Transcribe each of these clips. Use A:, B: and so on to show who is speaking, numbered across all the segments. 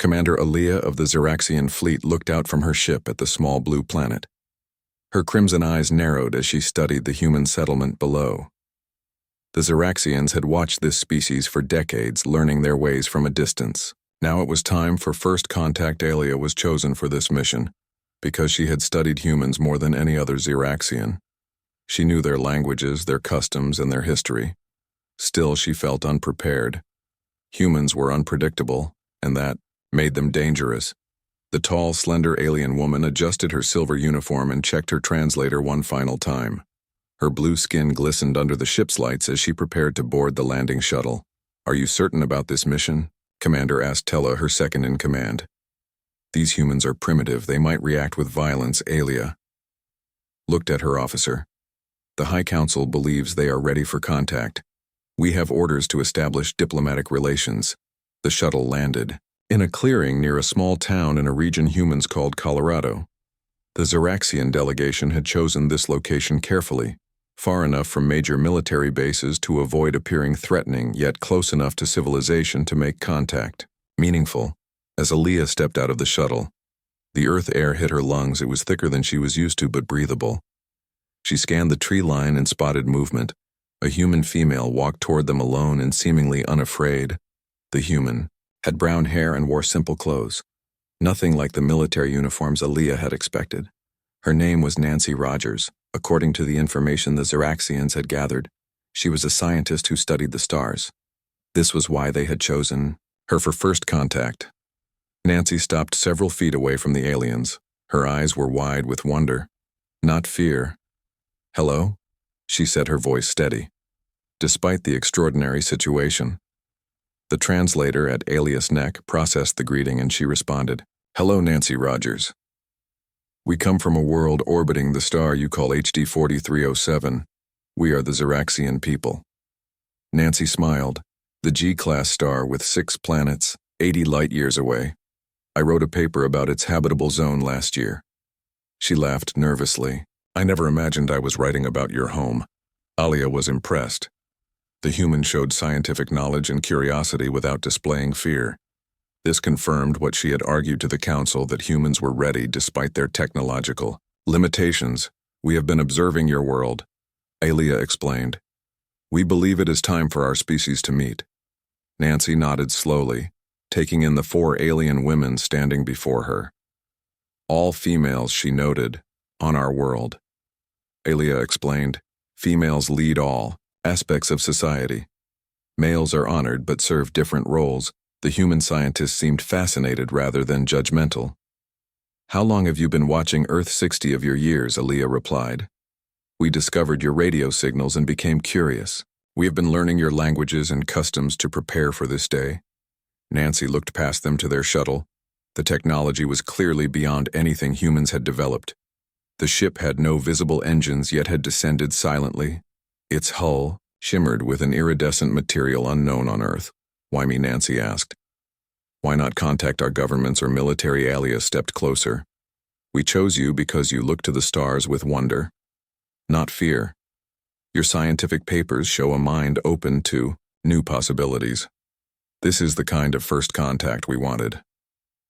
A: Commander Aaliyah of the Xeraxian fleet looked out from her ship at the small blue planet. Her crimson eyes narrowed as she studied the human settlement below. The Xeraxians had watched this species for decades, learning their ways from a distance. Now it was time for first contact. Aaliyah was chosen for this mission because she had studied humans more than any other Xeraxian. She knew their languages, their customs, and their history. Still, she felt unprepared. Humans were unpredictable, and that made them dangerous. The tall, slender alien woman adjusted her silver uniform and checked her translator one final time. Her blue skin glistened under the ship's lights as she prepared to board the landing shuttle. "Are you certain about this mission?" Commander asked Tella, her second-in-command. "These humans are primitive. They might react with violence." Aaliyah looked at her officer. "The High Council believes they are ready for contact. We have orders to establish diplomatic relations." The shuttle landed in a clearing near a small town in a region humans called Colorado. The Xeraxian delegation had chosen this location carefully, far enough from major military bases to avoid appearing threatening, yet close enough to civilization to make contact meaningful. As Aaliyah stepped out of the shuttle, the earth air hit her lungs. It was thicker than she was used to, but breathable. She scanned the tree line and spotted movement. A human female walked toward them alone and seemingly unafraid. The human had brown hair and wore simple clothes, nothing like the military uniforms Aaliyah had expected. Her name was Nancy Rogers. According to the information the Xeraxians had gathered, she was a scientist who studied the stars. This was why they had chosen her for first contact. Nancy stopped several feet away from the aliens. Her eyes were wide with wonder, not fear. "Hello?" she said, her voice steady. Despite the extraordinary situation, the translator at Aaliyah's neck processed the greeting and she responded, "Hello, Nancy Rogers. We come from a world orbiting the star you call HD 4307. We are the Xeraxian people." Nancy smiled. "The G-class star with 6 planets, 80 light-years away. I wrote a paper about its habitable zone last year." She laughed nervously. "I never imagined I was writing about your home." Aaliyah was impressed. The human showed scientific knowledge and curiosity without displaying fear. This confirmed what she had argued to the Council, that humans were ready despite their technological limitations. "We have been observing your world," Aaliyah explained. "We believe it is time for our species to meet." Nancy nodded slowly, taking in the 4 alien women standing before her. "All females," she noted, "on our world." Aaliyah explained, "Females lead all aspects of society. Males are honored but serve different roles." The human scientist seemed fascinated rather than judgmental. "How long have you been watching Earth?" 60 of your years, Aaliyah replied. "We discovered your radio signals and became curious. We have been learning your languages and customs to prepare for this day." Nancy looked past them to their shuttle. The technology was clearly beyond anything humans had developed. The ship had no visible engines, yet had descended silently. Its hull shimmered with an iridescent material unknown on Earth. "Why me?" Nancy asked. "Why not contact our governments or military?" Aaliyah stepped closer. "We chose you because you look to the stars with wonder, not fear. Your scientific papers show a mind open to new possibilities. This is the kind of first contact we wanted,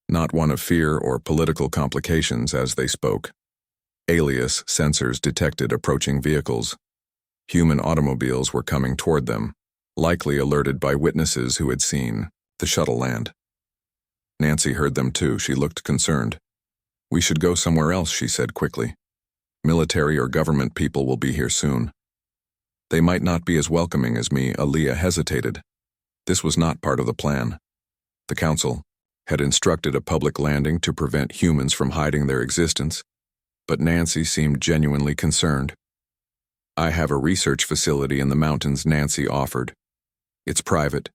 A: not one of fear or political complications." As they spoke, Alias sensors detected approaching vehicles. Human automobiles were coming toward them, likely alerted by witnesses who had seen the shuttle land. Nancy heard them too. She looked concerned. "We should go somewhere else," she said quickly. "Military or government people will be here soon. They might not be as welcoming as me." Aaliyah hesitated. This was not part of the plan. The Council had instructed a public landing to prevent humans from hiding their existence, but Nancy seemed genuinely concerned. "I have a research facility in the mountains," Nancy offered. "It's private.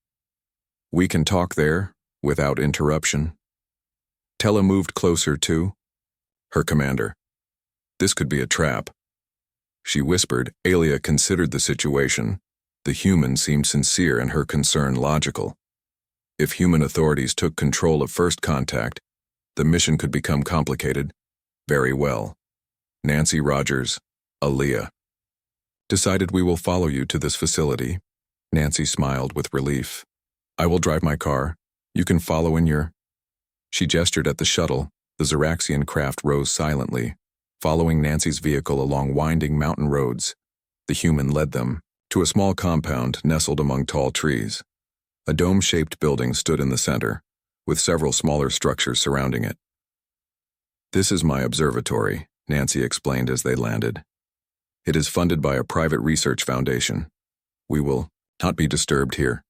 A: We can talk there without interruption." Tella moved closer to her commander. This could be a trap, she whispered. Aaliyah considered the situation. The human seemed sincere and her concern logical. If human authorities took control of first contact, the mission could become complicated. "Very well. Nancy Rogers, Aaliyah. Decided we will follow you to this facility." Nancy smiled with relief. "I will drive my car. You can follow in your..." She gestured at the shuttle. The Zeraxian craft rose silently, following Nancy's vehicle along winding mountain roads. The human led them to a small compound nestled among tall trees. A dome-shaped building stood in the center, with several smaller structures surrounding it. "This is my observatory," Nancy explained as they landed. "It is funded by a private research foundation. We will not be disturbed here."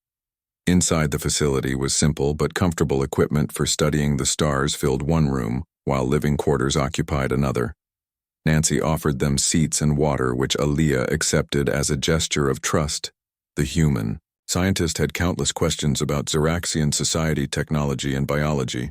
A: Inside the facility was simple but comfortable equipment for studying the stars filled one room, while living quarters occupied another. Nancy offered them seats and water, which Aaliyah accepted as a gesture of trust. The human scientist had countless questions about Zeraxian society, technology, and biology.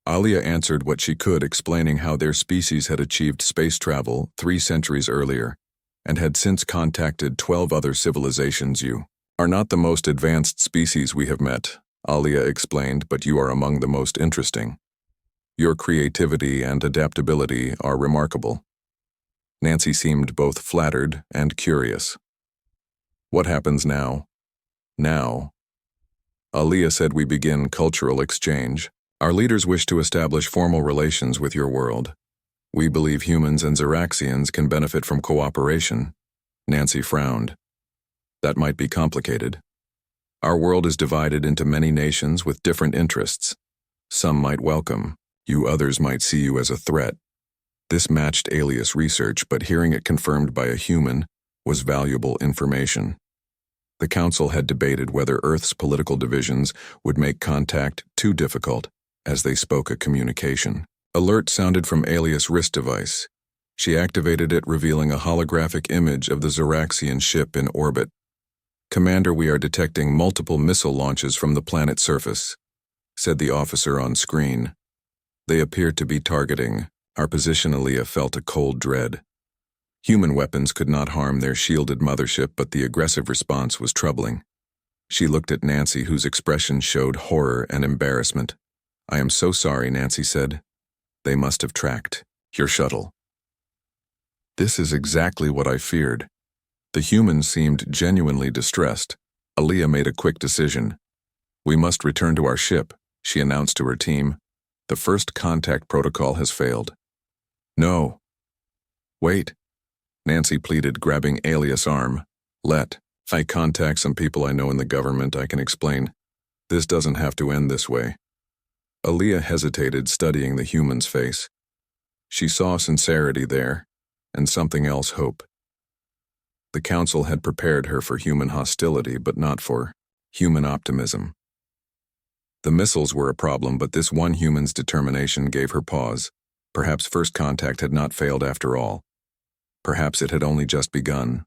A: Aaliyah answered what she could, explaining how their species had achieved space travel 3 centuries earlier and had since contacted 12 other civilizations. "You are not the most advanced species we have met," Aaliyah explained, "but you are among the most interesting. Your creativity and adaptability are remarkable." Nancy seemed both flattered and curious. "What happens now?" "Now," Aaliyah said, "we begin cultural exchange. Our leaders wish to establish formal relations with your world. We believe humans and Zeraxians can benefit from cooperation." Nancy frowned. "That might be complicated. Our world is divided into many nations with different interests. Some might welcome you, others might see you as a threat." This matched Alias research, but hearing it confirmed by a human was valuable information. The Council had debated whether Earth's political divisions would make contact too difficult as they spoke a communication. Alert sounded from Alias' wrist device. She activated it, revealing a holographic image of the Zeraxian ship in orbit. "Commander, we are detecting multiple missile launches from the planet's surface," said the officer on screen. "They appear to be targeting our position." Aaliyah felt a cold dread. Human weapons could not harm their shielded mothership, but the aggressive response was troubling. She looked at Nancy, whose expression showed horror and embarrassment. "I am so sorry," Nancy said. "They must have tracked your shuttle." "This is exactly what I feared." The human seemed genuinely distressed. Aaliyah made a quick decision. "We must return to our ship," she announced to her team. "The first contact protocol has failed." "No. Wait," Nancy pleaded, grabbing Alias' arm. "Let I contact some people I know in the government. I can explain. This doesn't have to end this way." Aaliyah hesitated, studying the human's face. She saw sincerity there, and something else, hope. The Council had prepared her for human hostility, but not for human optimism. The missiles were a problem, but this one human's determination gave her pause. Perhaps first contact had not failed after all. Perhaps it had only just begun.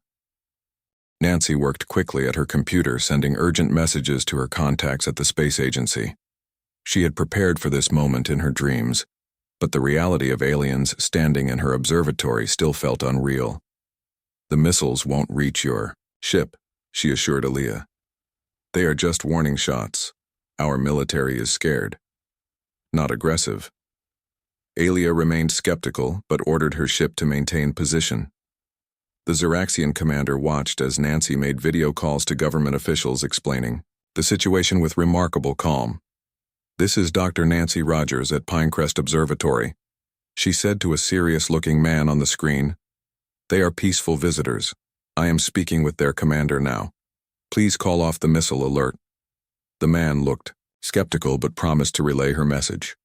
A: Nancy worked quickly at her computer, sending urgent messages to her contacts at the space agency. She had prepared for this moment in her dreams, but the reality of aliens standing in her observatory still felt unreal. "The missiles won't reach your ship," she assured Aaliyah. "They are just warning shots. Our military is scared, not aggressive." Aaliyah remained skeptical, but ordered her ship to maintain position. The Zeraxian commander watched as Nancy made video calls to government officials, explaining the situation with remarkable calm. "This is Dr. Nancy Rogers at Pinecrest Observatory," she said to a serious-looking man on the screen. "They are peaceful visitors. I am speaking with their commander now. Please call off the missile alert." The man looked skeptical but promised to relay her message.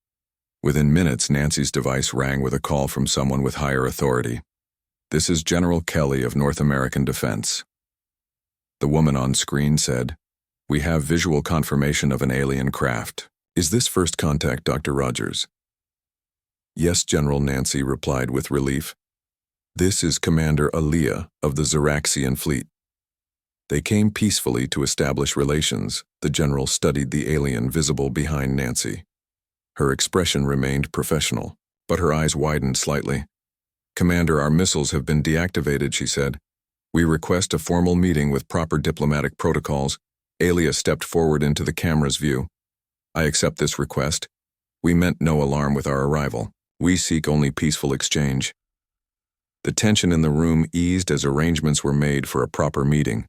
A: Within minutes, Nancy's device rang with a call from someone with higher authority. "This is General Kelly of North American Defense." The woman on screen said, "We have visual confirmation of an alien craft. Is this first contact, Dr. Rogers?" "Yes, General," Nancy replied with relief. "This is Commander Aaliyah of the Zeraxian fleet. They came peacefully to establish relations." The general studied the alien visible behind Nancy. Her expression remained professional, but her eyes widened slightly. "Commander, our missiles have been deactivated," she said. "We request a formal meeting with proper diplomatic protocols." Aaliyah stepped forward into the camera's view. "I accept this request. We meant no alarm with our arrival. We seek only peaceful exchange." The tension in the room eased as arrangements were made for a proper meeting.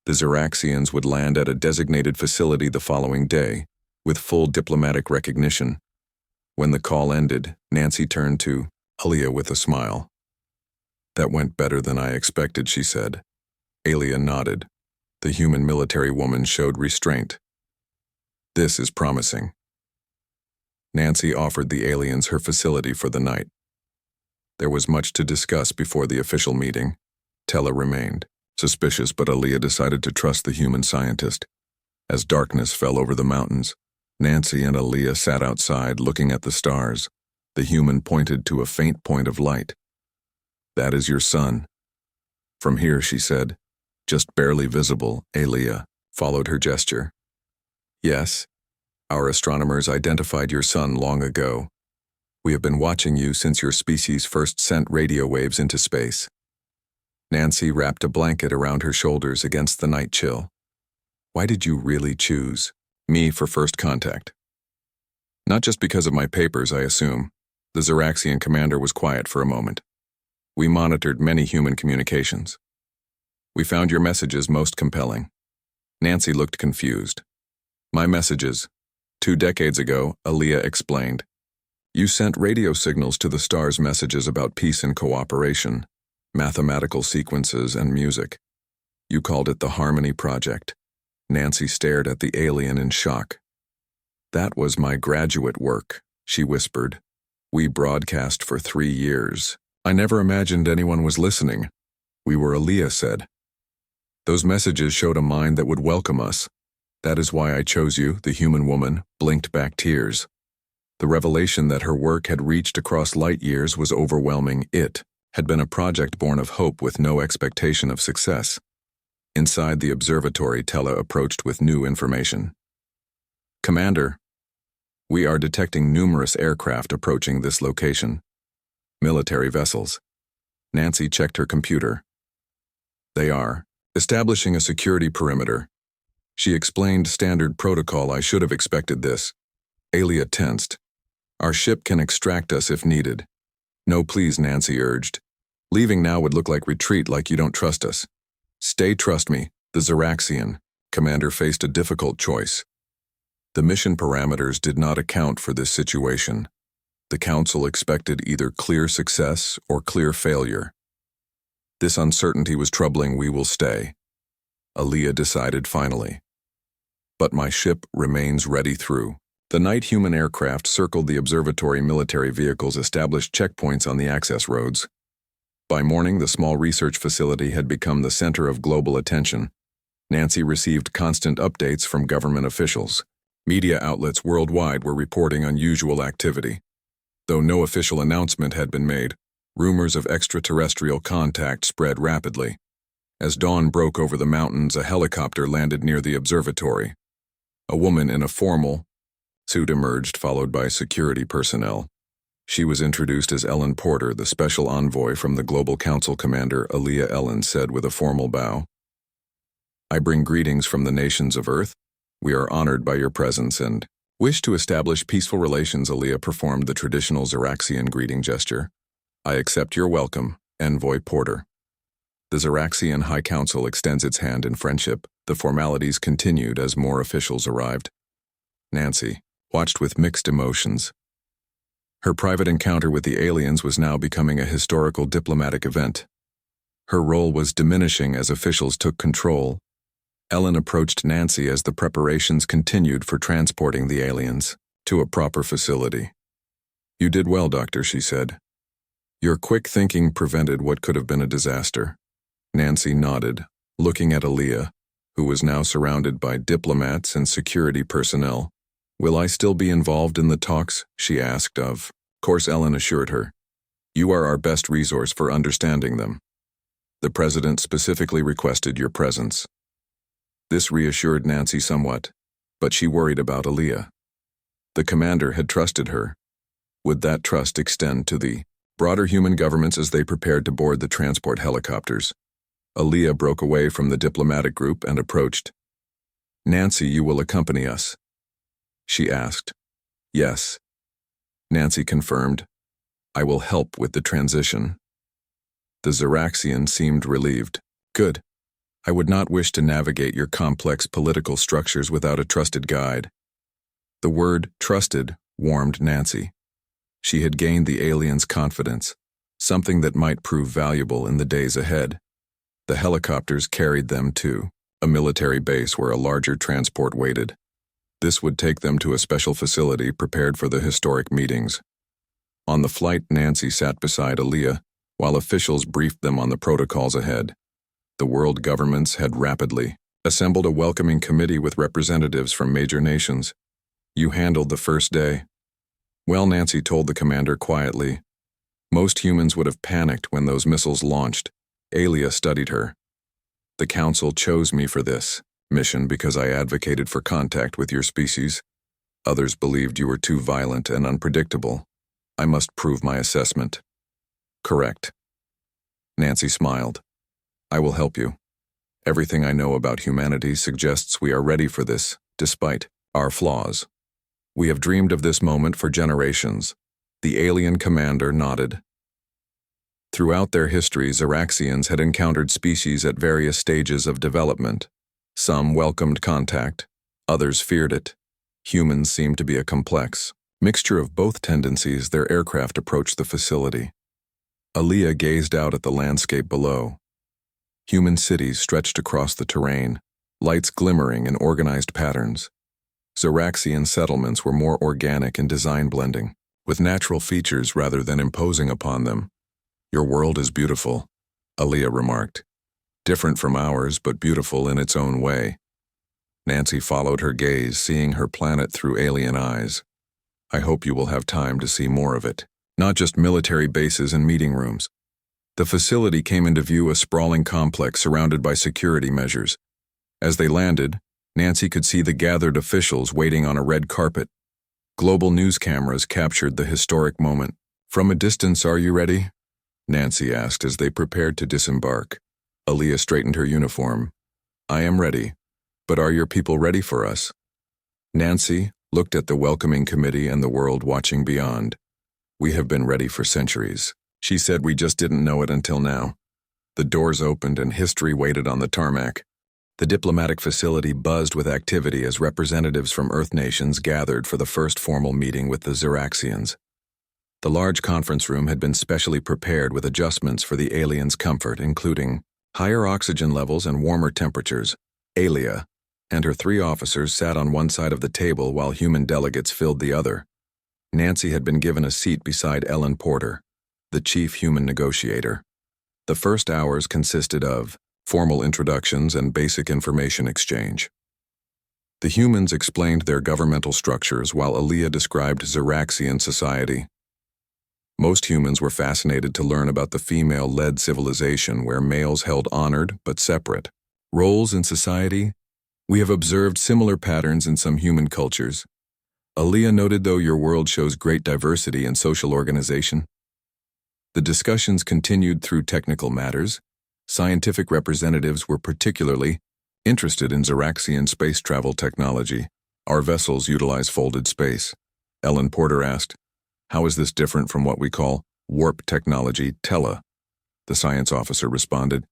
A: The Zeraxians would land at a designated facility the following day, with full diplomatic recognition. When the call ended, Nancy turned to Aaliyah with a smile. "That went better than I expected," she said. Aaliyah nodded. The human military woman showed restraint. "This is promising." Nancy offered the aliens her facility for the night. There was much to discuss before the official meeting. Tella remained suspicious, but Aaliyah decided to trust the human scientist. As darkness fell over the mountains, Nancy and Aaliyah sat outside looking at the stars. The human pointed to a faint point of light. "That is your sun." "From here," she said. "Just barely visible." Aaliyah followed her gesture. "Yes, our astronomers identified your sun long ago. We have been watching you since your species first sent radio waves into space." Nancy wrapped a blanket around her shoulders against the night chill. "Why did you really choose me for first contact?" "Not just because of my papers, I assume." The Xeraxian commander was quiet for a moment. "We monitored many human communications. We found your messages most compelling." Nancy looked confused. "My messages? 2 decades ago," Aaliyah explained. "You sent radio signals to the stars, messages about peace and cooperation, mathematical sequences and music. You called it the Harmony Project." Nancy stared at the alien in shock. "That was my graduate work," she whispered. "We broadcast for 3 years. I never imagined anyone was listening." "We were," Aaliyah said. "Those messages showed a mind that would welcome us. That is why I chose you." The human woman blinked back tears. The revelation that her work had reached across light years was overwhelming. It had been a project born of hope with no expectation of success. Inside the observatory, Tella approached with new information. "Commander, we are detecting numerous aircraft approaching this location. Military vessels." Nancy checked her computer. "They are establishing a security perimeter." She explained standard protocol. "I should have expected this." Aaliyah tensed. "Our ship can extract us if needed." "No, please," Nancy urged. "Leaving now would look like retreat, like you don't trust us." "Stay, trust me." The Xeraxian commander faced a difficult choice. The mission parameters did not account for this situation. The council expected either clear success or clear failure. This uncertainty was troubling. "We will stay," Aaliyah decided finally. "But my ship remains ready through." The night human aircraft circled the observatory. Military vehicles established checkpoints on the access roads. By morning, the small research facility had become the center of global attention. Nancy received constant updates from government officials. Media outlets worldwide were reporting unusual activity. Though no official announcement had been made, rumors of extraterrestrial contact spread rapidly. As dawn broke over the mountains, a helicopter landed near the observatory. A woman in a formal suit emerged, followed by security personnel. She was introduced as Ellen Porter, the special envoy from the Global Council commander. Aaliyah Ellen said with a formal bow. "I bring greetings from the nations of Earth. We are honored by your presence and wish to establish peaceful relations." Aaliyah performed the traditional Xeraxian greeting gesture. "I accept your welcome, Envoy Porter." The Xeraxian High Council extends its hand in friendship. The formalities continued as more officials arrived. Nancy watched with mixed emotions. Her private encounter with the aliens was now becoming a historical diplomatic event. Her role was diminishing as officials took control. Ellen approached Nancy as the preparations continued for transporting the aliens to a proper facility. "You did well, Doctor," she said. "Your quick thinking prevented what could have been a disaster." Nancy nodded, looking at Aaliyah, who was now surrounded by diplomats and security personnel. "Will I still be involved in the talks?" she asked. "Of course," Ellen assured her. "You are our best resource for understanding them. The President specifically requested your presence." This reassured Nancy somewhat, but she worried about Aaliyah. The commander had trusted her. Would that trust extend to the broader human governments as they prepared to board the transport helicopters? Aaliyah broke away from the diplomatic group and approached. "Nancy, you will accompany us?" she asked. "Yes," Nancy confirmed. "I will help with the transition." The Xeraxian seemed relieved. "Good. I would not wish to navigate your complex political structures without a trusted guide." The word "trusted" warmed Nancy. She had gained the aliens' confidence, something that might prove valuable in the days ahead. The helicopters carried them to a military base where a larger transport waited. This would take them to a special facility prepared for the historic meetings. On the flight, Nancy sat beside Aaliyah, while officials briefed them on the protocols ahead. The world governments had rapidly assembled a welcoming committee with representatives from major nations. "You handled the first day." "Well," Nancy told the commander quietly. "Most humans would have panicked when those missiles launched." Aaliyah studied her. "The council chose me for this mission because I advocated for contact with your species. Others believed you were too violent and unpredictable. I must prove my assessment." "Correct." Nancy smiled. "I will help you. Everything I know about humanity suggests we are ready for this, despite our flaws. We have dreamed of this moment for generations." The alien commander nodded. Throughout their history, Xeraxians had encountered species at various stages of development. Some welcomed contact, others feared it. Humans seemed to be a complex mixture of both tendencies. Their aircraft approached the facility. Aaliyah gazed out at the landscape below. Human cities stretched across the terrain, lights glimmering in organized patterns. Xeraxian settlements were more organic in design blending, with natural features rather than imposing upon them. "Your world is beautiful," Aaliyah remarked. "Different from ours, but beautiful in its own way." Nancy followed her gaze, seeing her planet through alien eyes. "I hope you will have time to see more of it, not just military bases and meeting rooms." The facility came into view, a sprawling complex surrounded by security measures. As they landed, Nancy could see the gathered officials waiting on a red carpet. Global news cameras captured the historic moment. "From a distance, are you ready?" Nancy asked as they prepared to disembark. Aaliyah straightened her uniform. "I am ready, but are your people ready for us?" Nancy looked at the welcoming committee and the world watching beyond. "We have been ready for centuries," she said. "We just didn't know it until now." The doors opened and history waited on the tarmac. The diplomatic facility buzzed with activity as representatives from Earth nations gathered for the first formal meeting with the Xeraxians. The large conference room had been specially prepared with adjustments for the aliens' comfort, including higher oxygen levels and warmer temperatures. Aaliyah and her 3 officers sat on one side of the table while human delegates filled the other. Nancy had been given a seat beside Ellen Porter, the chief human negotiator. The first hours consisted of formal introductions and basic information exchange. The humans explained their governmental structures while Aaliyah described Xeraxian society. Most humans were fascinated to learn about the female-led civilization where males held honored but separate roles in society. "We have observed similar patterns in some human cultures," Aaliyah noted, "though your world shows great diversity in social organization." The discussions continued through technical matters. Scientific representatives were particularly interested in Xeraxian space travel technology. "Our vessels utilize folded space," Ellen Porter asked. "How is this different from what we call warp technology, Tela?" The science officer responded.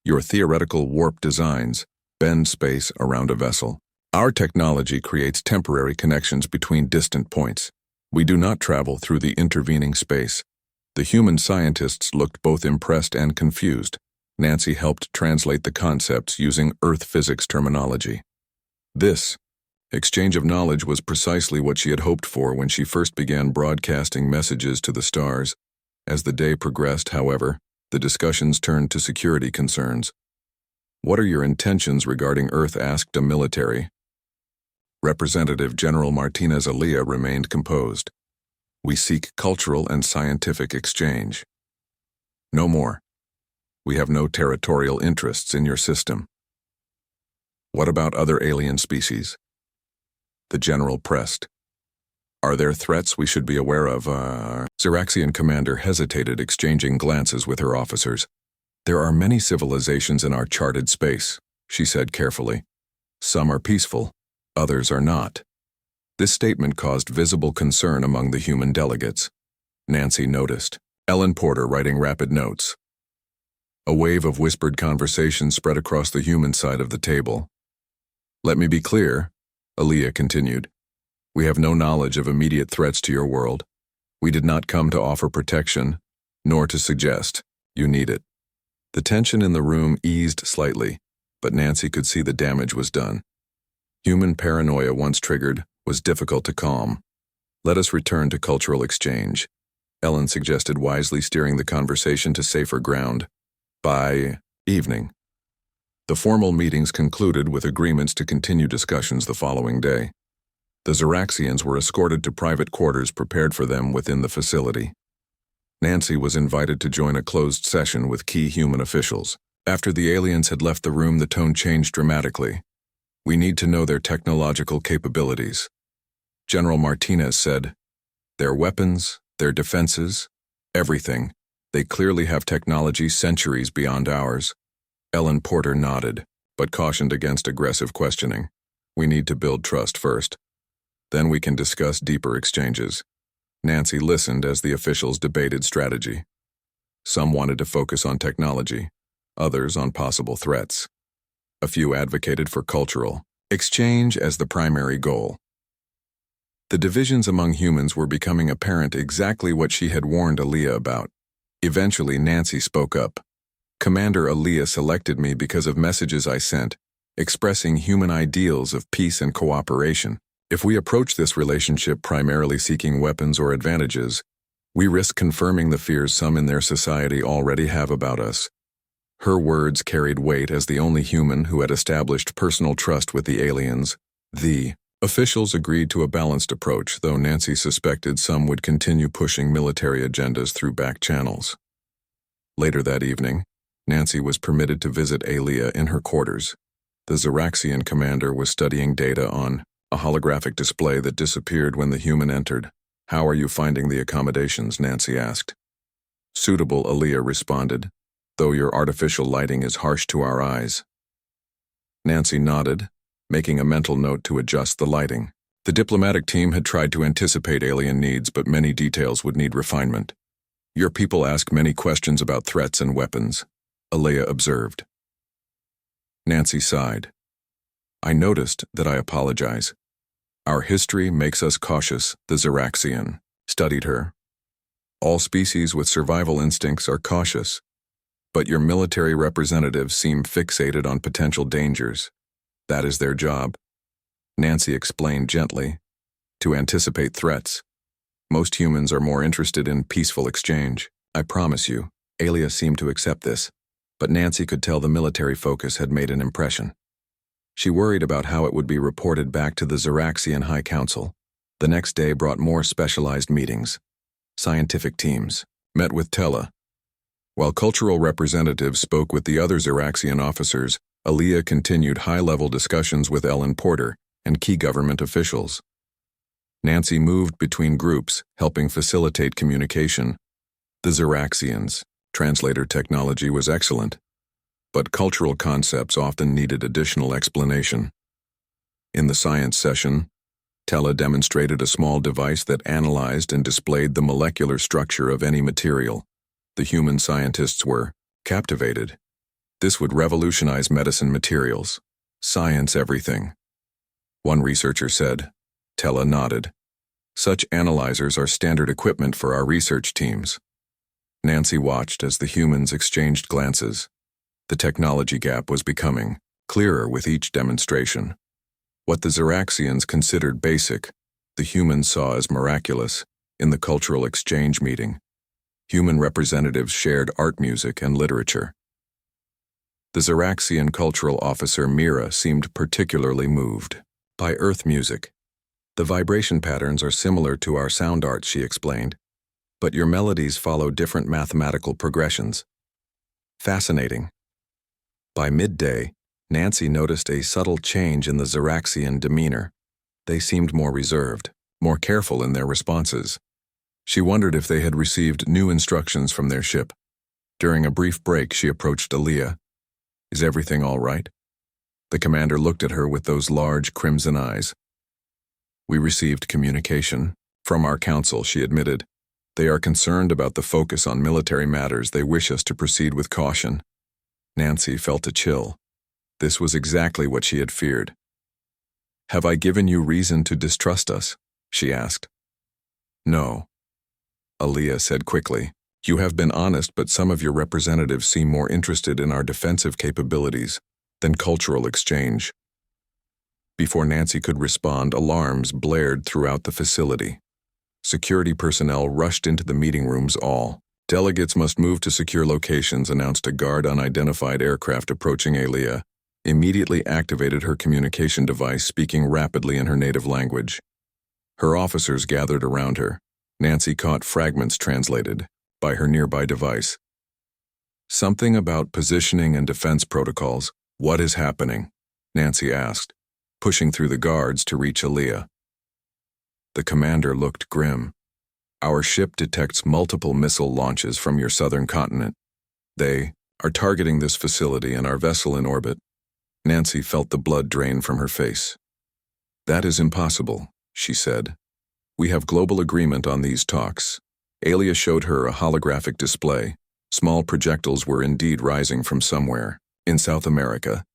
A: "Your theoretical warp designs bend space around a vessel. Our technology creates temporary connections between distant points. We do not travel through the intervening space." The human scientists looked both impressed and confused. Nancy helped translate the concepts using Earth physics terminology. This exchange of knowledge was precisely what she had hoped for when she first began broadcasting messages to the stars. As the day progressed, however, the discussions turned to security concerns. "What are your intentions regarding Earth?" asked a military representative. General Martinez Aaliyah remained composed. "We seek cultural and scientific exchange. No more. We have no territorial interests in your system." "What about other alien species?" the general pressed. "Are there threats we should be aware of?" Xeraxian commander hesitated, exchanging glances with her officers. "There are many civilizations in our charted space," she said carefully. "Some are peaceful, others are not." This statement caused visible concern among the human delegates. Nancy noticed Ellen Porter writing rapid notes. A wave of whispered conversation spread across the human side of the table. "Let me be clear," Aaliyah continued. "We have no knowledge of immediate threats to your world. We did not come to offer protection, nor to suggest you need it. The tension in the room eased slightly, but Nancy could see the damage was done. Human paranoia, once triggered, was difficult to calm. Let us return to cultural exchange, Ellen suggested, wisely steering the conversation to safer ground. By evening, the formal meetings concluded with agreements to continue discussions the following day. The Zeraxians were escorted to private quarters prepared for them within the facility. Nancy was invited to join a closed session with key human officials. After the aliens had left the room, the tone changed dramatically. We need to know their technological capabilities. General Martinez said, their weapons, their defenses, everything. They clearly have technology centuries beyond ours. Ellen Porter nodded, but cautioned against aggressive questioning. We need to build trust first. Then we can discuss deeper exchanges. Nancy listened as the officials debated strategy. Some wanted to focus on technology, others on possible threats. A few advocated for cultural exchange as the primary goal. The divisions among humans were becoming apparent, exactly what she had warned Aaliyah about. Eventually, Nancy spoke up. Commander Aaliyah selected me because of messages I sent, expressing human ideals of peace and cooperation. If we approach this relationship primarily seeking weapons or advantages, we risk confirming the fears some in their society already have about us. Her words carried weight as the only human who had established personal trust with the aliens. The officials agreed to a balanced approach, though Nancy suspected some would continue pushing military agendas through back channels. Later that evening, Nancy was permitted to visit Aaliyah in her quarters. The Zeraxian commander was studying data on a holographic display that disappeared when the human entered. How are you finding the accommodations? Nancy asked. Suitable, Aaliyah responded, though your artificial lighting is harsh to our eyes. Nancy nodded, making a mental note to adjust the lighting. The diplomatic team had tried to anticipate alien needs, but many details would need refinement. Your people ask many questions about threats and weapons, Aaliyah observed. Nancy sighed. I noticed that. I apologize. Our history makes us cautious. The Zeraxian studied her. All species with survival instincts are cautious, but your military representatives seem fixated on potential dangers. That is their job. Nancy explained gently. To anticipate threats. Most humans are more interested in peaceful exchange. I promise you. Aaliyah seemed to accept this, but Nancy could tell the military focus had made an impression. She worried about how it would be reported back to the Zeraxian High Council. The next day brought more specialized meetings. Scientific teams met with Tella. While cultural representatives spoke with the other Zeraxian officers, Aaliyah continued high-level discussions with Ellen Porter and key government officials. Nancy moved between groups, helping facilitate communication. The Zeraxians' translator technology was excellent, but cultural concepts often needed additional explanation. In the science session, Tella demonstrated a small device that analyzed and displayed the molecular structure of any material. The human scientists were captivated. This would revolutionize medicine materials, science everything. One researcher said. Tella nodded. Such analyzers are standard equipment for our research teams. Nancy watched as the humans exchanged glances. The technology gap was becoming clearer with each demonstration. What the Zeraxians considered basic, the humans saw as miraculous. In the cultural exchange meeting, human representatives shared art, music, and literature. The Zeraxian cultural officer Mira seemed particularly moved by earth music. The vibration patterns are similar to our sound art, she explained, but your melodies follow different mathematical progressions. Fascinating. By midday, Nancy noticed a subtle change in the Zeraxian demeanor. They seemed more reserved, more careful in their responses. She wondered if they had received new instructions from their ship. During a brief break, she approached Aaliyah. Is everything all right? The commander looked at her with those large crimson eyes. We received communication from our council, she admitted. They are concerned about the focus on military matters. They wish us to proceed with caution. Nancy felt a chill. This was exactly what she had feared. Have I given you reason to distrust us? She asked. No. Aaliyah said quickly. You have been honest, but some of your representatives seem more interested in our defensive capabilities than cultural exchange. Before Nancy could respond, alarms blared throughout the facility. Security personnel rushed into the meeting rooms. All delegates must move to secure locations, announced a guard. Unidentified aircraft approaching. Aaliyah immediately activated her communication device, speaking rapidly in her native language. Her officers gathered around her. Nancy caught fragments translated by her nearby device. Something about positioning and defense protocols. What is happening? Nancy asked, pushing through the guards to reach Aaliyah. The commander looked grim. Our ship detects multiple missile launches from your southern continent. They are targeting this facility and our vessel in orbit. Nancy felt the blood drain from her face. That is impossible, she said. We have global agreement on these talks. Aaliyah showed her a holographic display. Small projectiles were indeed rising from somewhere in South America.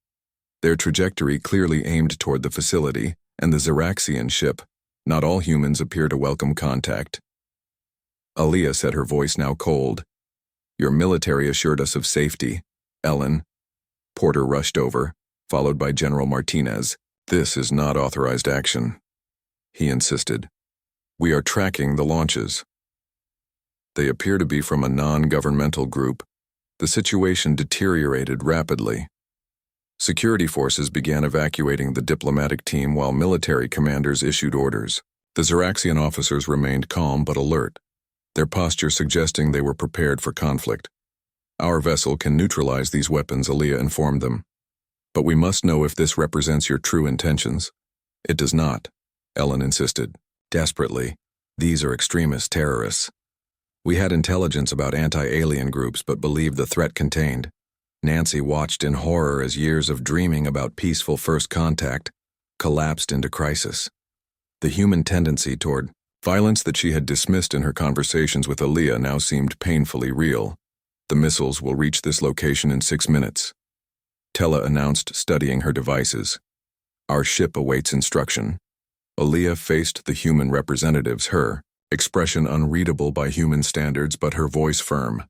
A: Their trajectory clearly aimed toward the facility and the Xeraxian ship. Not all humans appear to welcome contact. Aaliyah said, her voice now cold. Your military assured us of safety, Ellen. Porter rushed over, followed by General Martinez. This is not authorized action, he insisted. We are tracking the launches. They appear to be from a non-governmental group. The situation deteriorated rapidly. Security forces began evacuating the diplomatic team while military commanders issued orders. The Xeraxian officers remained calm but alert, their posture suggesting they were prepared for conflict. Our vessel can neutralize these weapons, Aaliyah informed them. But we must know if this represents your true intentions. It does not, Ellen insisted, desperately. These are extremist terrorists. We had intelligence about anti-alien groups but believed the threat contained. Nancy watched in horror as years of dreaming about peaceful first contact collapsed into crisis. The human tendency toward violence that she had dismissed in her conversations with Aaliyah now seemed painfully real. The missiles will reach this location in 6 minutes. Tella announced, studying her devices. Our ship awaits instruction. Aaliyah faced the human representatives, her expression unreadable by human standards but her voice firm.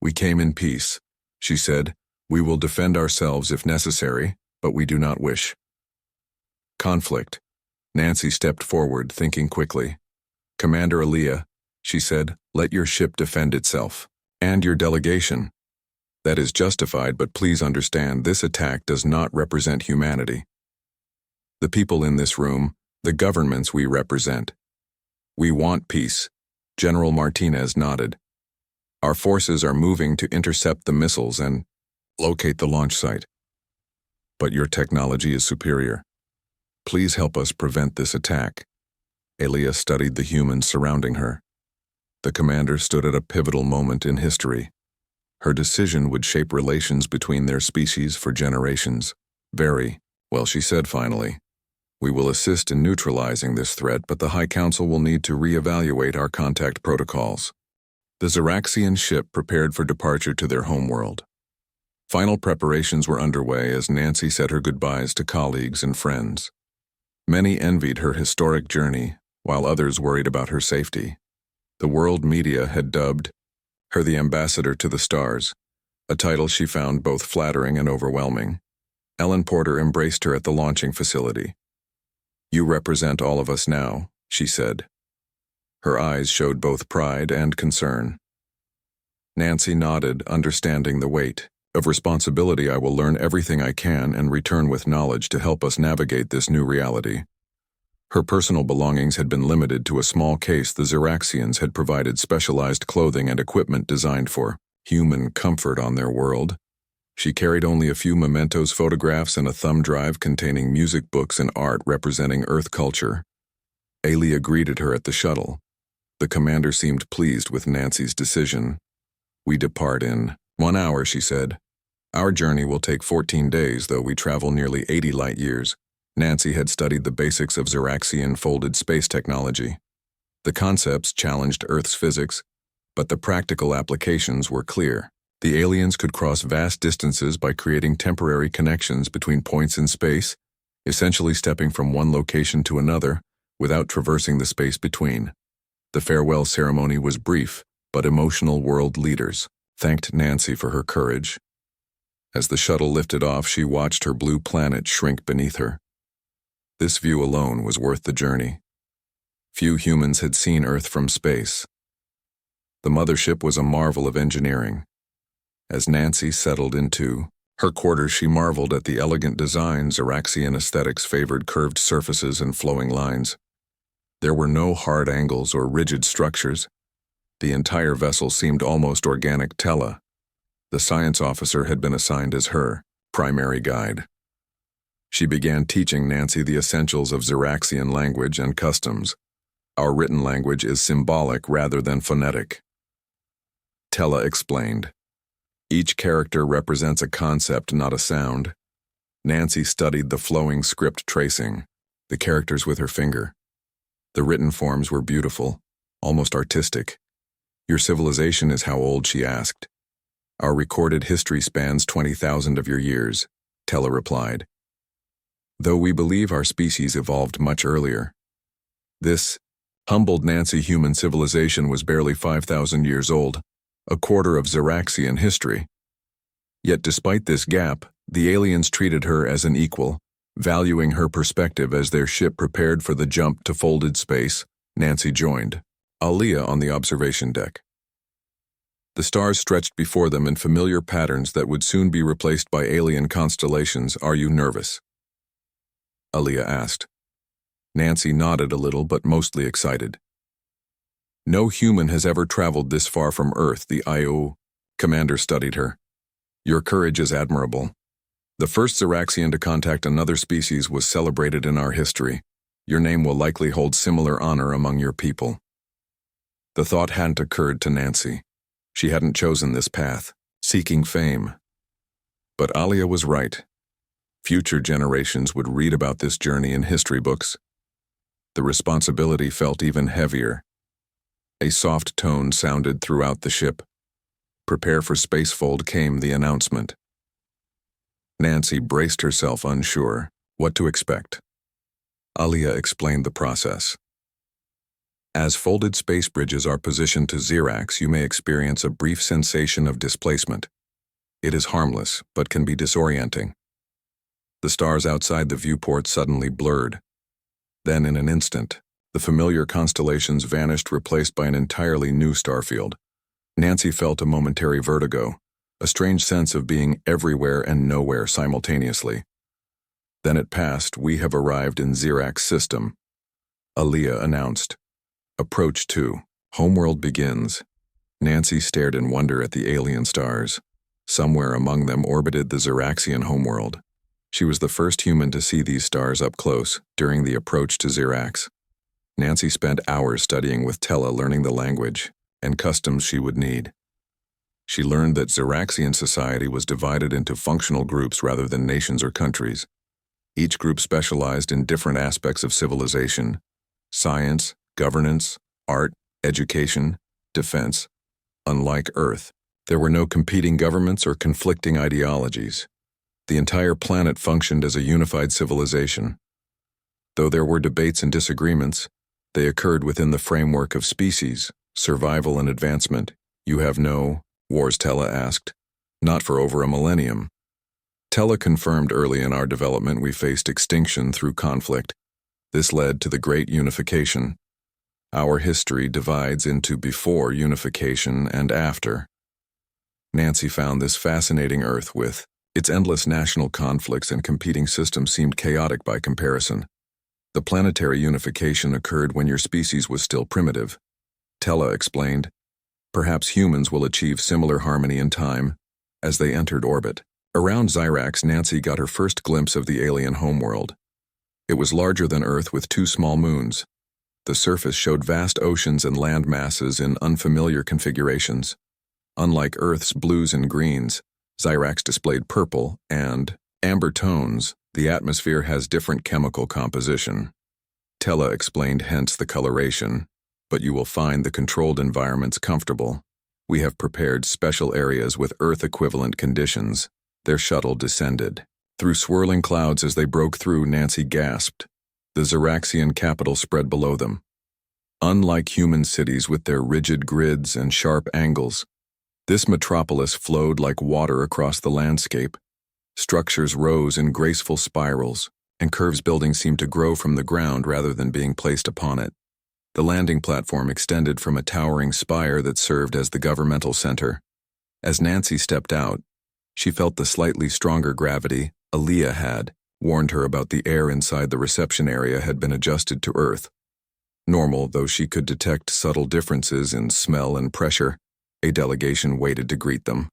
A: We came in peace, she said. We will defend ourselves if necessary, but we do not wish conflict. Nancy stepped forward, thinking quickly. Commander Aaliyah, she said, let your ship defend itself. And your delegation. That is justified, but please understand this attack does not represent humanity. The people in this room, the governments we represent. We want peace. General Martinez nodded. Our forces are moving to intercept the missiles and locate the launch site. But your technology is superior. Please help us prevent this attack. Aaliyah studied the humans surrounding her. The commander stood at a pivotal moment in history. Her decision would shape relations between their species for generations. Very well, she said finally. We will assist in neutralizing this threat, but the High Council will need to reevaluate our contact protocols. The Xeraxian ship prepared for departure to their homeworld. Final preparations were underway as Nancy said her goodbyes to colleagues and friends. Many envied her historic journey, while others worried about her safety. The world media had dubbed her the ambassador to the stars, a title she found both flattering and overwhelming. Ellen Porter embraced her at the launching facility. You represent all of us now, she said. Her eyes showed both pride and concern. Nancy nodded, understanding the weight of responsibility. I will learn everything I can and return with knowledge to help us navigate this new reality. Her personal belongings had been limited to a small case. The Xeraxians had provided specialized clothing and equipment designed for human comfort on their world. She carried only a few mementos, photographs, and a thumb drive containing music, books, and art representing Earth culture. Aaliyah greeted her at the shuttle. The commander seemed pleased with Nancy's decision. We depart in 1 hour, she said. Our journey will take 14 days, though we travel nearly 80 light years. Nancy had studied the basics of Xeraxian folded space technology. The concepts challenged Earth's physics, but the practical applications were clear. The aliens could cross vast distances by creating temporary connections between points in space, essentially stepping from one location to another without traversing the space between. The farewell ceremony was brief, but emotional. World leaders thanked Nancy for her courage. As the shuttle lifted off, she watched her blue planet shrink beneath her. This view alone was worth the journey. Few humans had seen Earth from space. The mothership was a marvel of engineering. As Nancy settled into her quarters, she marveled at the elegant design. Xeraxian aesthetics favored curved surfaces and flowing lines. There were no hard angles or rigid structures. The entire vessel seemed almost organic. Tella, the science officer, had been assigned as her primary guide. She began teaching Nancy the essentials of Xeraxian language and customs. Our written language is symbolic rather than phonetic, Tella explained. Each character represents a concept, not a sound. Nancy studied the flowing script, tracing the characters with her finger. The written forms were beautiful, almost artistic. Your civilization is how old? She asked. Our recorded history spans 20,000 of your years, Tella replied. Though we believe our species evolved much earlier. This humbled Nancy. Human civilization was barely 5,000 years old, a quarter of Xeraxian history. Yet despite this gap, the aliens treated her as an equal, valuing her perspective. As their ship prepared for the jump to folded space, Nancy joined Alia on the observation deck. The stars stretched before them in familiar patterns that would soon be replaced by alien constellations. Are you nervous? Alia asked. Nancy nodded a little, but mostly excited. No human has ever traveled this far from Earth. The IO commander studied her. Your courage is admirable. The first Xeraxian to contact another species was celebrated in our history. Your name will likely hold similar honor among your people. The thought hadn't occurred to Nancy. She hadn't chosen this path, seeking fame. But Alia was right. Future generations would read about this journey in history books. The responsibility felt even heavier. A soft tone sounded throughout the ship. Prepare for spacefold, came the announcement. Nancy braced herself, unsure what to expect. Alia explained the process. As folded space bridges are positioned to Xerax, you may experience a brief sensation of displacement. It is harmless, but can be disorienting. The stars outside the viewport suddenly blurred. Then, in an instant, the familiar constellations vanished, replaced by an entirely new starfield. Nancy felt a momentary vertigo, a strange sense of being everywhere and nowhere simultaneously. Then it passed. We have arrived in Xerax system, Alia announced. Approach 2. Homeworld begins. Nancy stared in wonder at the alien stars. Somewhere among them orbited the Xeraxian homeworld. She was the first human to see these stars up close during the approach to Xerax. Nancy spent hours studying with Tella, learning the language and customs she would need. She learned that Xeraxian society was divided into functional groups rather than nations or countries. Each group specialized in different aspects of civilization: science, governance, art, education, defense. Unlike Earth, there were no competing governments or conflicting ideologies. The entire planet functioned as a unified civilization. Though there were debates and disagreements, they occurred within the framework of species, survival, and advancement. You have no wars, Tella asked. Not for over a millennium. Tella confirmed. Early in our development, we faced extinction through conflict. This led to the Great Unification. Our history divides into before unification and after. Nancy found this fascinating. Earth, with its endless national conflicts and competing systems, seemed chaotic by comparison. The planetary unification occurred when your species was still primitive, Tella explained. Perhaps humans will achieve similar harmony in time as they entered orbit. Around Xerax, Nancy got her first glimpse of the alien homeworld. It was larger than Earth, with 2 small moons. The surface showed vast oceans and land masses in unfamiliar configurations. Unlike Earth's blues and greens, Xerax displayed purple and amber tones. The atmosphere has different chemical composition, Tella explained, hence the coloration. But you will find the controlled environments comfortable. We have prepared special areas with Earth-equivalent conditions. Their shuttle descended through swirling clouds. As they broke through, Nancy gasped. The Xeraxian capital spread below them. Unlike human cities with their rigid grids and sharp angles, this metropolis flowed like water across the landscape. Structures rose in graceful spirals, and curves buildings seemed to grow from the ground rather than being placed upon it. The landing platform extended from a towering spire that served as the governmental center. As Nancy stepped out, she felt the slightly stronger gravity Aaliyah had warned her about. The air inside the reception area had been adjusted to Earth. Normal, though she could detect subtle differences in smell and pressure, a delegation waited to greet them.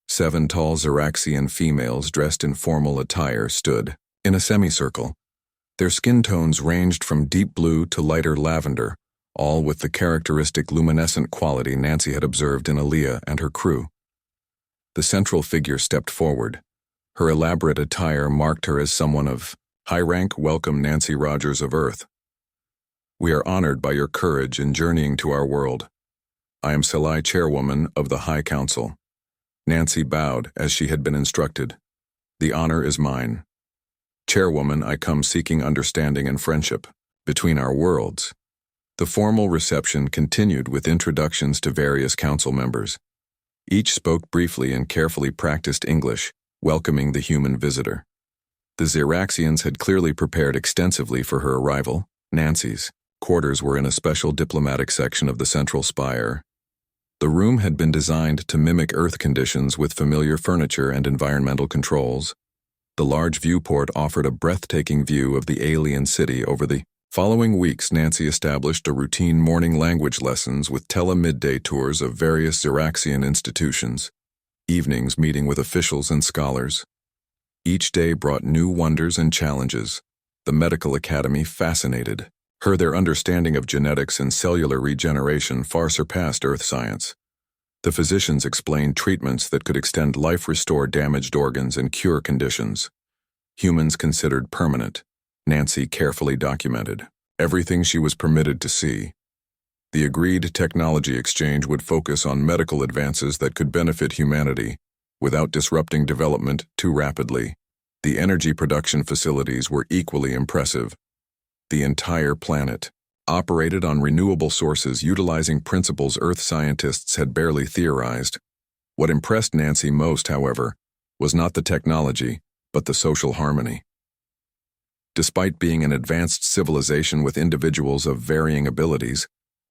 A: 7 tall Xeraxian females dressed in formal attire stood in a semicircle. Their skin tones ranged from deep blue to lighter lavender, all with the characteristic luminescent quality Nancy had observed in Aaliyah and her crew. The central figure stepped forward. Her elaborate attire marked her as someone of high rank. Welcome, Nancy Rogers of Earth. We are honored by your courage in journeying to our world. I am Sci Chairwoman of the High Council. Nancy bowed as she had been instructed. The honor is mine. Chairwoman, I come seeking understanding and friendship between our worlds. The formal reception continued with introductions to various council members. Each spoke briefly and carefully practiced English, welcoming the human visitor. The Xeraxians had clearly prepared extensively for her arrival. Nancy's quarters were in a special diplomatic section of the central spire. The room had been designed to mimic Earth conditions with familiar furniture and environmental controls. The large viewport offered a breathtaking view of the alien city. Over the following weeks, Nancy established a routine morning language lessons with tele-midday tours of various Xeraxian institutions, evenings meeting with officials and scholars. Each day brought new wonders and challenges. The medical academy fascinated her. Their understanding of genetics and cellular regeneration far surpassed Earth science. The physicians explained treatments that could extend life, restore damaged organs, and cure conditions humans considered permanent. Nancy carefully documented everything she was permitted to see. The agreed technology exchange would focus on medical advances that could benefit humanity without disrupting development too rapidly. The energy production facilities were equally impressive. The entire planet operated on renewable sources utilizing principles Earth scientists had barely theorized. What impressed Nancy most, however, was not the technology, but the social harmony. Despite being an advanced civilization with individuals of varying abilities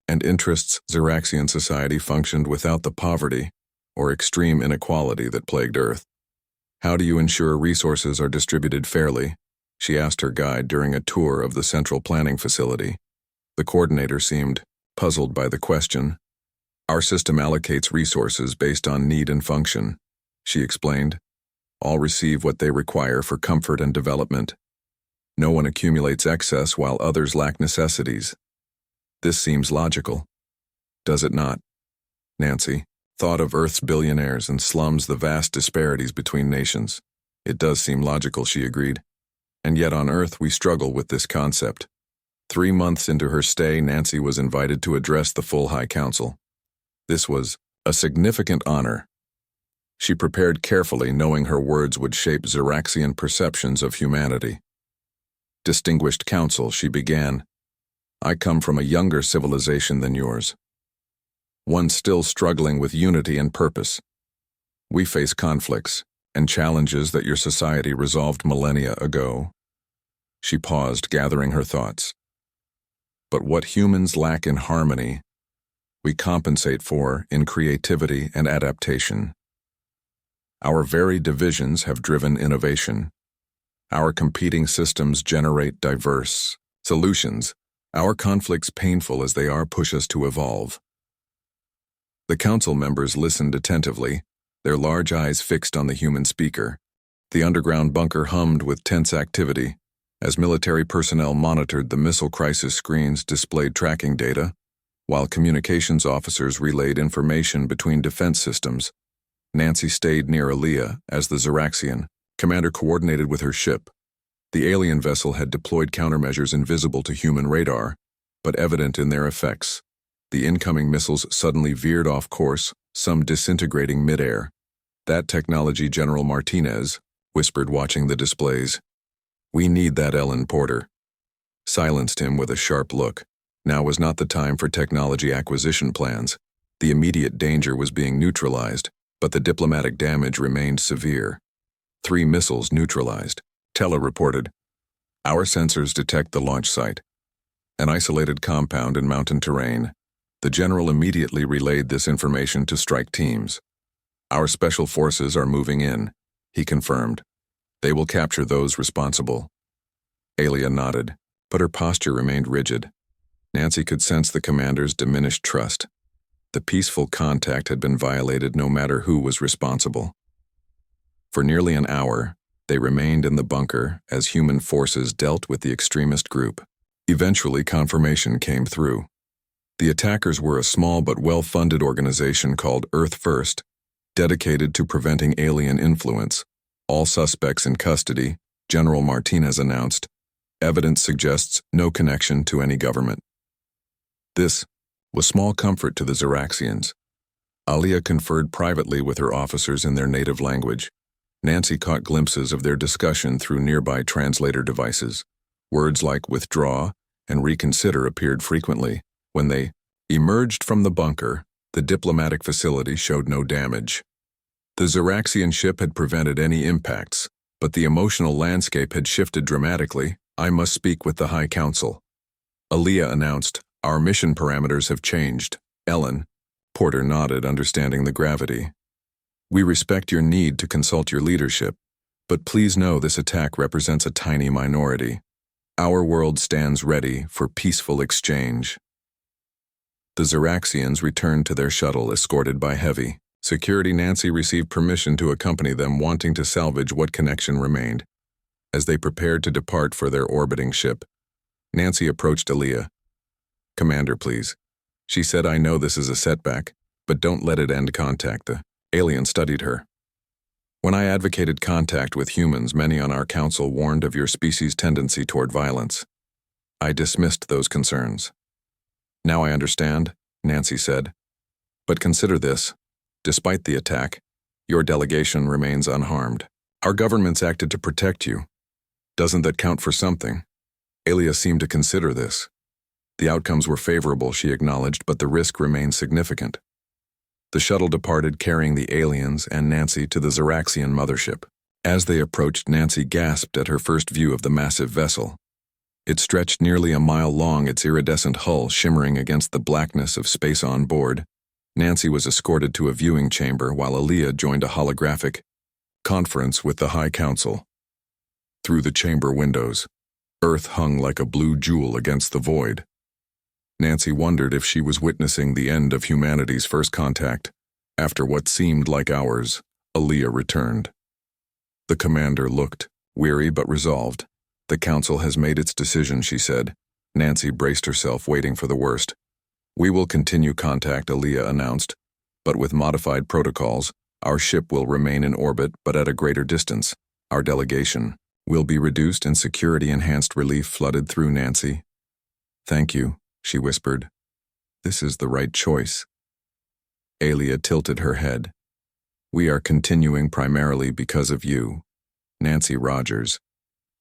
A: and interests, Xeraxian society functioned without the poverty or extreme inequality that plagued Earth. How do you ensure resources are distributed fairly? She asked her guide during a tour of the central planning facility. The coordinator seemed puzzled by the question. Our system allocates resources based on need and function, she explained. All receive what they require for comfort and development. No one accumulates excess while others lack necessities. This seems logical. Does it not? Nancy thought of Earth's billionaires and slums, the vast disparities between nations. It does seem logical, she agreed. And yet on Earth we struggle with this concept. 3 months into her stay, Nancy was invited to address the full High Council. This was a significant honor. She prepared carefully, knowing her words would shape Xeraxian perceptions of humanity. Distinguished Council, she began. I come from a younger civilization than yours. One still struggling with unity and purpose. We face conflicts and challenges that your society resolved millennia ago. She paused, gathering her thoughts. But what humans lack in harmony, we compensate for in creativity and adaptation. Our very divisions have driven innovation. Our competing systems generate diverse solutions. Our conflicts, painful as they are, push us to evolve. The council members listened attentively, their large eyes fixed on the human speaker. The underground bunker hummed with tense activity as military personnel monitored the missile crisis screens displayed tracking data, while communications officers relayed information between defense systems. Nancy stayed near Aaliyah as the Xeraxian commander coordinated with her ship. The alien vessel had deployed countermeasures invisible to human radar, but evident in their effects. The incoming missiles suddenly veered off course, some disintegrating midair. That technology, General Martinez whispered, watching the displays. We need that. Ellen Porter silenced him with a sharp look. Now was not the time for technology acquisition plans. The immediate danger was being neutralized, but the diplomatic damage remained severe. 3 missiles neutralized. Tele reported. Our sensors detect the launch site. An isolated compound in mountain terrain. The general immediately relayed this information to strike teams. Our special forces are moving in, he confirmed. They will capture those responsible. Alia nodded, but her posture remained rigid. Nancy could sense the commander's diminished trust. The peaceful contact had been violated no matter who was responsible. For nearly an hour, they remained in the bunker as human forces dealt with the extremist group. Eventually, confirmation came through. The attackers were a small but well-funded organization called Earth First, dedicated to preventing alien influence. All suspects in custody, General Martinez announced. Evidence suggests no connection to any government. This was small comfort to the Xeraxians. Alia conferred privately with her officers in their native language. Nancy caught glimpses of their discussion through nearby translator devices. Words like withdraw and reconsider appeared frequently. When they emerged from the bunker, the diplomatic facility showed no damage. The Xeraxian ship had prevented any impacts, but the emotional landscape had shifted dramatically. I must speak with the High Council. Alia announced, our mission parameters have changed. Ellen. Porter nodded, understanding the gravity. We respect your need to consult your leadership, but please know this attack represents a tiny minority. Our world stands ready for peaceful exchange. The Xeraxians returned to their shuttle, escorted by heavy security. Nancy received permission to accompany them, wanting to salvage what connection remained. As they prepared to depart for their orbiting ship, Nancy approached Alia. Commander, please. She said, I know this is a setback, but don't let it end contact. The alien studied her. When I advocated contact with humans, many on our council warned of your species' tendency toward violence. I dismissed those concerns. Now I understand, Nancy said. But consider this. Despite the attack, your delegation remains unharmed. Our governments acted to protect you. Doesn't that count for something? Alia seemed to consider this. The outcomes were favorable, she acknowledged, but the risk remained significant. The shuttle departed, carrying the aliens and Nancy to the Xeraxian mothership. As they approached, Nancy gasped at her first view of the massive vessel. It stretched nearly a mile long, its iridescent hull shimmering against the blackness of space on board. Nancy was escorted to a viewing chamber while Alia joined a holographic conference with the High Council. Through the chamber windows, Earth hung like a blue jewel against the void. Nancy wondered if she was witnessing the end of humanity's first contact. After what seemed like hours, Alia returned. The commander looked, weary but resolved. The council has made its decision, she said. Nancy braced herself, waiting for the worst. We will continue contact, Alia announced, but with modified protocols. Our ship will remain in orbit, but at a greater distance. Our delegation will be reduced and security-enhanced. Relief flooded through Nancy. Thank you, she whispered. This is the right choice. Alia tilted her head. We are continuing primarily because of you. Nancy Rogers.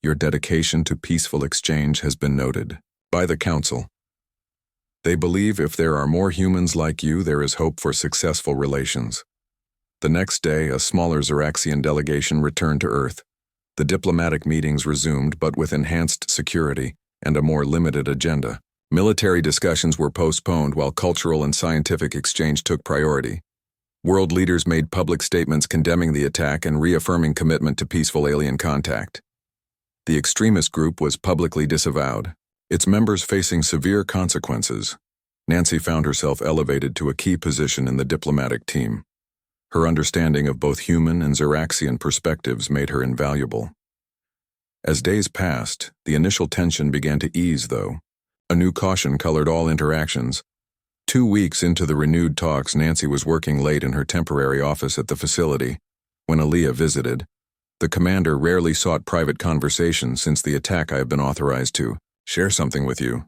A: Your dedication to peaceful exchange has been noted by the Council. They believe if there are more humans like you, there is hope for successful relations. The next day, a smaller Xeraxian delegation returned to Earth. The diplomatic meetings resumed, but with enhanced security and a more limited agenda. Military discussions were postponed while cultural and scientific exchange took priority. World leaders made public statements condemning the attack and reaffirming commitment to peaceful alien contact. The extremist group was publicly disavowed, its members facing severe consequences. Nancy found herself elevated to a key position in the diplomatic team. Her understanding of both human and Xeraxian perspectives made her invaluable. As days passed, the initial tension began to ease, though. A new caution colored all interactions. 2 weeks into the renewed talks, Nancy was working late in her temporary office at the facility. When Alia visited, the commander rarely sought private conversation. Since the attack, I have been authorized to share something with you,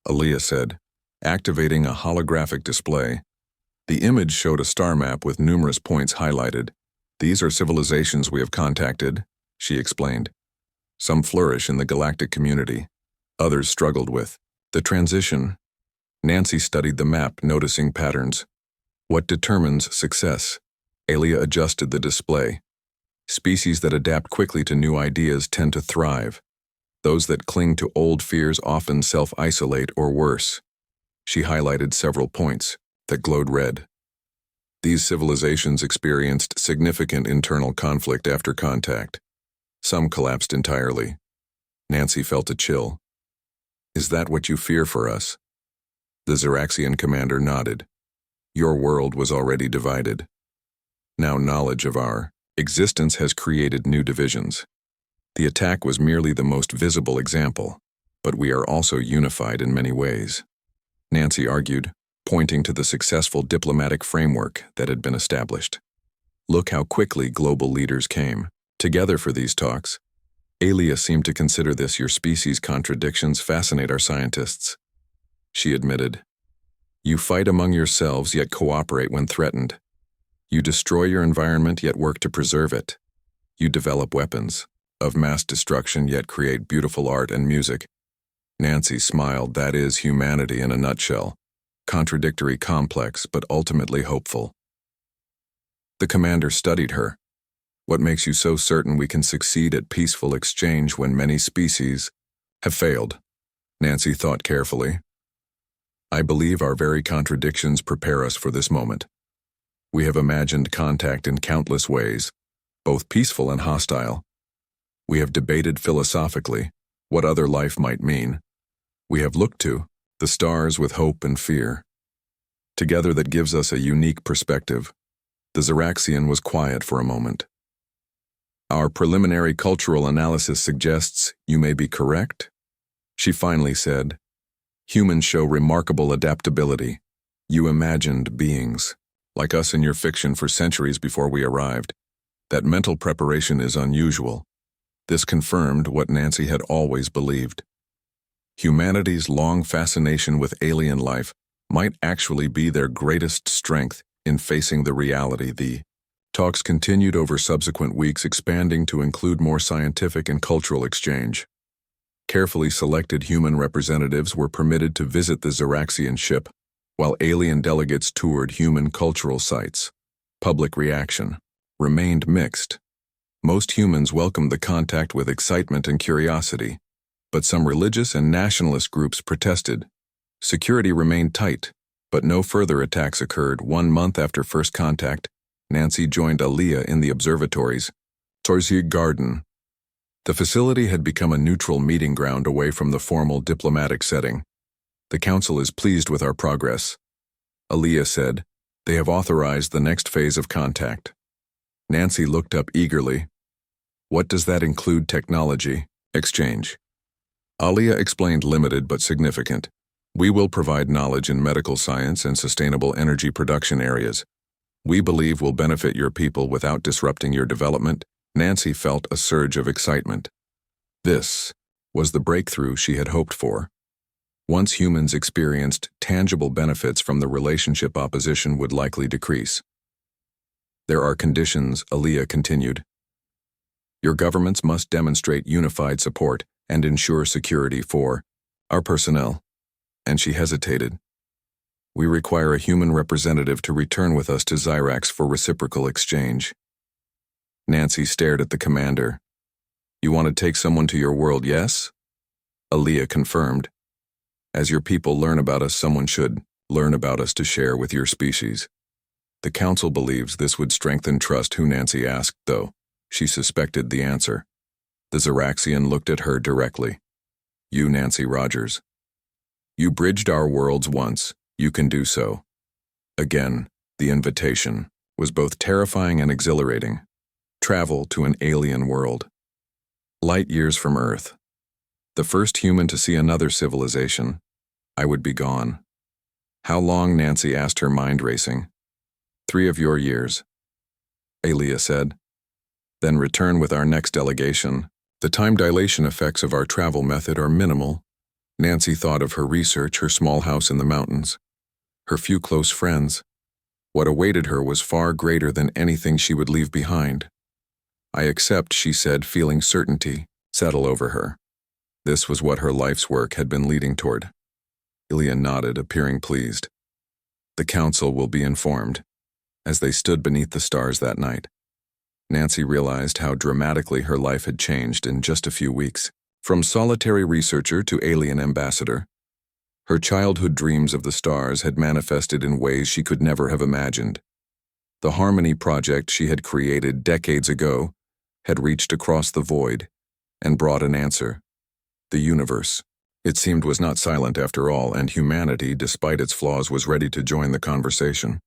A: Alia said, activating a holographic display. The image showed a star map with numerous points highlighted. These are civilizations we have contacted, she explained. Some flourish in the galactic community. Others struggled with The transition. Nancy studied the map, noticing patterns. What determines success? Alia adjusted the display. Species that adapt quickly to new ideas tend to thrive. Those that cling to old fears often self-isolate or worse. She highlighted several points that glowed red. These civilizations experienced significant internal conflict after contact. Some collapsed entirely. Nancy felt a chill. Is that what you fear for us? The Xeraxian commander nodded. Your world was already divided. Now knowledge of our existence has created new divisions. The attack was merely the most visible example, but we are also unified in many ways. Nancy argued, pointing to the successful diplomatic framework that had been established. Look how quickly global leaders came together for these talks. Alia seemed to consider this. Your species' contradictions fascinate our scientists. She admitted. You fight among yourselves yet cooperate when threatened. You destroy your environment yet work to preserve it. You develop weapons of mass destruction yet create beautiful art and music. Nancy smiled. That is humanity in a nutshell. Contradictory, complex, but ultimately hopeful. The commander studied her. What makes you so certain we can succeed at peaceful exchange when many species have failed? Nancy thought carefully. I believe our very contradictions prepare us for this moment. We have imagined contact in countless ways, both peaceful and hostile. We have debated philosophically what other life might mean. We have looked to the stars with hope and fear. Together that gives us a unique perspective. The Xeraxian was quiet for a moment. Our preliminary cultural analysis suggests you may be correct, she finally said. Humans show remarkable adaptability. You imagined beings, like us in your fiction for centuries before we arrived. That mental preparation is unusual. This confirmed what Nancy had always believed. Humanity's long fascination with alien life might actually be their greatest strength in facing the reality. The talks continued over subsequent weeks, expanding to include more scientific and cultural exchange. Carefully selected human representatives were permitted to visit the Xeraxian ship, while alien delegates toured human cultural sites. Public reaction remained mixed. Most humans welcomed the contact with excitement and curiosity, but some religious and nationalist groups protested. Security remained tight, but no further attacks occurred. 1 month after first contact, Nancy joined Alia in the observatory's Torsier Garden. The facility had become a neutral meeting ground away from the formal diplomatic setting. The council is pleased with our progress, Alia said. They have authorized the next phase of contact. Nancy looked up eagerly. What does that include? Technology exchange. Alia explained. Limited but significant. We will provide knowledge in medical science and sustainable energy production areas. We believe will benefit your people without disrupting your development. Nancy felt a surge of excitement. This was the breakthrough she had hoped for. Once humans experienced tangible benefits from the relationship, opposition would likely decrease. There are conditions, Alia continued. Your governments must demonstrate unified support and ensure security for our personnel. And she hesitated. We require a human representative to return with us to Xyrax for reciprocal exchange. Nancy stared at the commander. You want to take someone to your world, yes? Alia confirmed. As your people learn about us, someone should learn about us to share with your species. The council believes this would strengthen trust. Who? Nancy asked, though she suspected the answer. The Xeraxian looked at her directly. You, Nancy Rogers. You bridged our worlds once. You can do so. Again, the invitation was both terrifying and exhilarating. Travel to an alien world. Light years from Earth. The first human to see another civilization. I would be gone. How long? Nancy asked, her mind racing. 3 of your years, Alia said. Then return with our next delegation. The time dilation effects of our travel method are minimal. Nancy thought of her research, her small house in the mountains, her few close friends. What awaited her was far greater than anything she would leave behind. I accept, she said, feeling certainty settle over her. This was what her life's work had been leading toward. Ilya nodded, appearing pleased. The council will be informed. As they stood beneath the stars that night, Nancy realized how dramatically her life had changed in just a few weeks. From solitary researcher to alien ambassador, her childhood dreams of the stars had manifested in ways she could never have imagined. The Harmony project she had created decades ago had reached across the void and brought an answer. The universe, it seemed, was not silent after all, and humanity, despite its flaws, was ready to join the conversation.